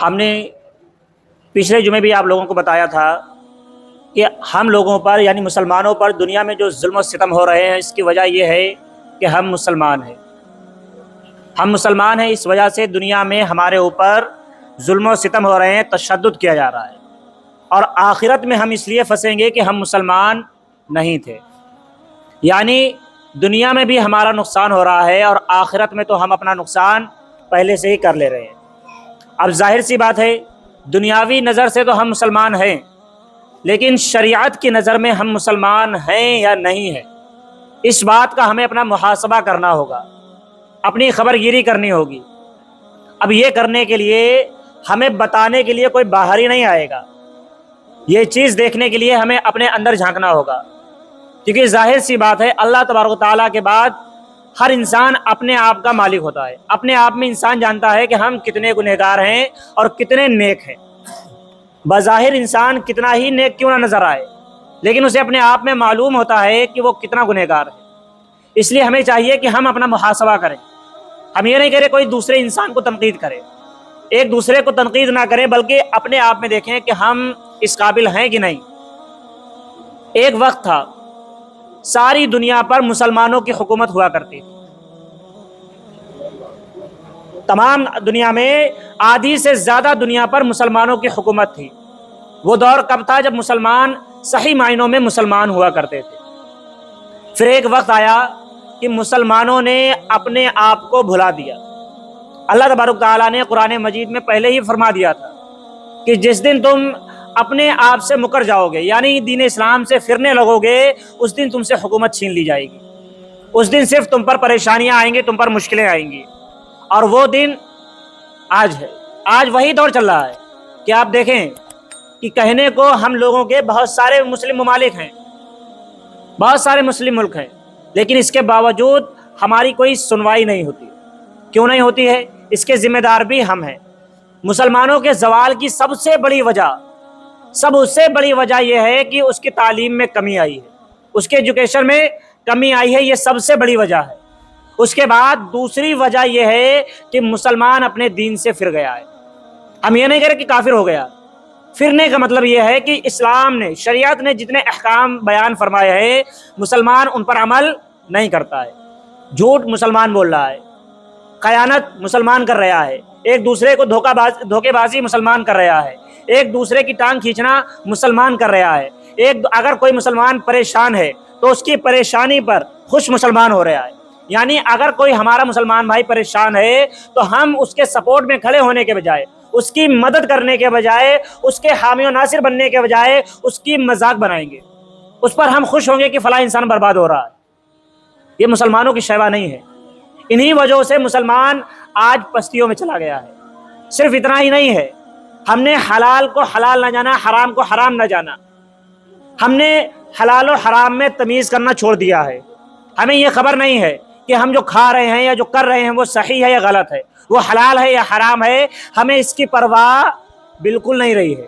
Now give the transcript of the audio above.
ہم نے پچھلے جمعے بھی آپ لوگوں کو بتایا تھا کہ ہم لوگوں پر یعنی مسلمانوں پر دنیا میں جو ظلم و ستم ہو رہے ہیں اس کی وجہ یہ ہے کہ ہم مسلمان ہیں۔ ہم مسلمان ہیں، اس وجہ سے دنیا میں ہمارے اوپر ظلم و ستم ہو رہے ہیں، تشدد کیا جا رہا ہے، اور آخرت میں ہم اس لیے پھنسیں گے کہ ہم مسلمان نہیں تھے۔ یعنی دنیا میں بھی ہمارا نقصان ہو رہا ہے اور آخرت میں تو ہم اپنا نقصان پہلے سے ہی کر لے رہے ہیں۔ اب ظاہر سی بات ہے، دنیاوی نظر سے تو ہم مسلمان ہیں، لیکن شریعت کی نظر میں ہم مسلمان ہیں یا نہیں ہیں، اس بات کا ہمیں اپنا محاسبہ کرنا ہوگا، اپنی خبر گیری کرنی ہوگی۔ اب یہ کرنے کے لیے ہمیں بتانے کے لیے کوئی باہر ہی نہیں آئے گا، یہ چیز دیکھنے کے لیے ہمیں اپنے اندر جھانکنا ہوگا، کیونکہ ظاہر سی بات ہے اللہ تبارک و تعالیٰ کے بعد ہر انسان اپنے آپ کا مالک ہوتا ہے۔ اپنے آپ میں انسان جانتا ہے کہ ہم کتنے گنہگار ہیں اور کتنے نیک ہیں۔ بظاہر انسان کتنا ہی نیک کیوں نہ نظر آئے، لیکن اسے اپنے آپ میں معلوم ہوتا ہے کہ وہ کتنا گنہگار ہے۔ اس لیے ہمیں چاہیے کہ ہم اپنا محاسبہ کریں۔ ہم یہ نہیں کریں کوئی دوسرے انسان کو تنقید کرے، ایک دوسرے کو تنقید نہ کریں، بلکہ اپنے آپ میں دیکھیں کہ ہم اس قابل ہیں کہ نہیں۔ ایک وقت تھا ساری دنیا پر مسلمانوں کی حکومت ہوا کرتی تھی، تمام دنیا میں آدھی سے زیادہ دنیا پر مسلمانوں کی حکومت تھی۔ وہ دور کب تھا؟ جب مسلمان صحیح معنوں میں مسلمان ہوا کرتے تھے۔ پھر ایک وقت آیا کہ مسلمانوں نے اپنے آپ کو بھلا دیا۔ اللہ تبارک تعالیٰ نے قرآن مجید میں پہلے ہی فرما دیا تھا کہ جس دن تم اپنے آپ سے مکر جاؤ گے، یعنی دین اسلام سے پھرنے لگو گے، اس دن تم سے حکومت چھین لی جائے گی۔ اس دن صرف تم پر پریشانیاں آئیں گی، تم پر مشکلیں آئیں گی، اور وہ دن آج ہے۔ آج وہی دور چل رہا ہے کہ آپ دیکھیں کہ کہنے کو ہم لوگوں کے بہت سارے مسلم ممالک ہیں، بہت سارے مسلم ملک ہیں، لیکن اس کے باوجود ہماری کوئی سنوائی نہیں ہوتی۔ کیوں نہیں ہوتی ہے؟ اس کے ذمہ دار بھی ہم ہیں۔ مسلمانوں کے زوال کی سب سے بڑی وجہ یہ ہے کہ اس کی تعلیم میں کمی آئی ہے، اس کے ایجوکیشن میں کمی آئی ہے، یہ سب سے بڑی وجہ ہے۔ اس کے بعد دوسری وجہ یہ ہے کہ مسلمان اپنے دین سے پھر گیا ہے۔ ہم یہ نہیں کہہ رہے کہ کافر ہو گیا، پھرنے کا مطلب یہ ہے کہ اسلام نے، شریعت نے جتنے احکام بیان فرمائے ہیں، مسلمان ان پر عمل نہیں کرتا ہے۔ جھوٹ مسلمان بول رہا ہے، خیانت مسلمان کر رہا ہے، ایک دوسرے کو دھوکے بازی مسلمان کر رہا ہے، ایک دوسرے کی ٹانگ کھینچنا مسلمان کر رہا ہے۔ اگر کوئی مسلمان پریشان ہے تو اس کی پریشانی پر خوش مسلمان ہو رہا ہے۔ یعنی اگر کوئی ہمارا مسلمان بھائی پریشان ہے تو ہم اس کے سپورٹ میں کھڑے ہونے کے بجائے، اس کی مدد کرنے کے بجائے، اس کے حامی و ناصر بننے کے بجائے اس کی مذاق بنائیں گے، اس پر ہم خوش ہوں گے کہ فلاں انسان برباد ہو رہا ہے۔ یہ مسلمانوں کی شیوا نہیں ہے۔ انہی وجہوں سے مسلمان آج پستیوں میں چلا گیا ہے۔ صرف اتنا ہی نہیں ہے، ہم نے حلال کو حلال نہ جانا، حرام کو حرام نہ جانا۔ ہم نے حلال و حرام میں تمیز کرنا چھوڑ دیا ہے۔ ہمیں یہ خبر نہیں ہے کہ ہم جو کھا رہے ہیں یا جو کر رہے ہیں وہ صحیح ہے یا غلط ہے، وہ حلال ہے یا حرام ہے، ہمیں اس کی پرواہ بالکل نہیں رہی ہے۔